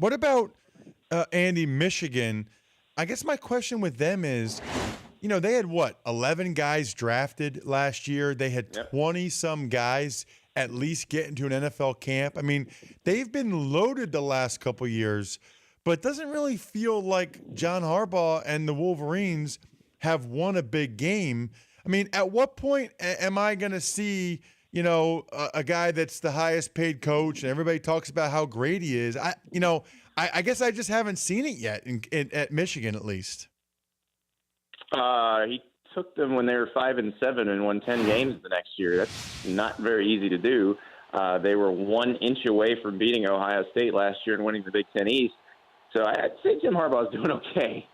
What about Andy, Michigan? I guess my question with them is, they had 11 guys drafted last year. They had 20-some guys at least get into an NFL camp. I mean, they've been loaded the last couple years, but it doesn't really feel like John Harbaugh and the Wolverines have won a big game. I mean, at what point am I going to see, a guy that's the highest paid coach and everybody talks about how great he is? I guess I just haven't seen it yet at Michigan, at least. He took them when they were 5-7 and won 10 games the next year. That's not very easy to do. They were 1 inch away from beating Ohio State last year and winning the Big Ten East. So I'd say Jim Harbaugh is doing okay.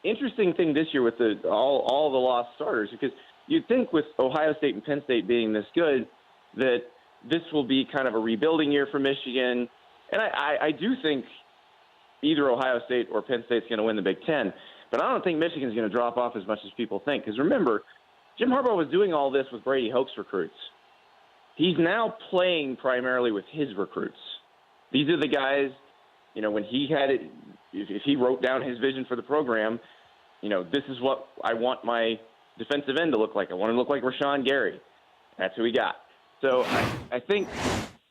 Interesting thing this year with all the lost starters, because you'd think with Ohio State and Penn State being this good that this will be kind of a rebuilding year for Michigan. And I do think either Ohio State or Penn State's going to win the Big Ten. But I don't think Michigan's going to drop off as much as people think. Because remember, Jim Harbaugh was doing all this with Brady Hoke's recruits. He's now playing primarily with his recruits. These are the guys, when he had it, if he wrote down his vision for the program, this is what I want my defensive end to look like. I want him to look like Rashawn Gary. That's who he got. So I think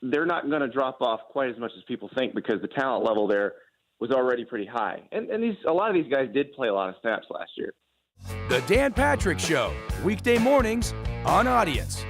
they're not going to drop off quite as much as people think because the talent level there was already pretty high. And a lot of these guys did play a lot of snaps last year. The Dan Patrick Show, weekday mornings on Audience.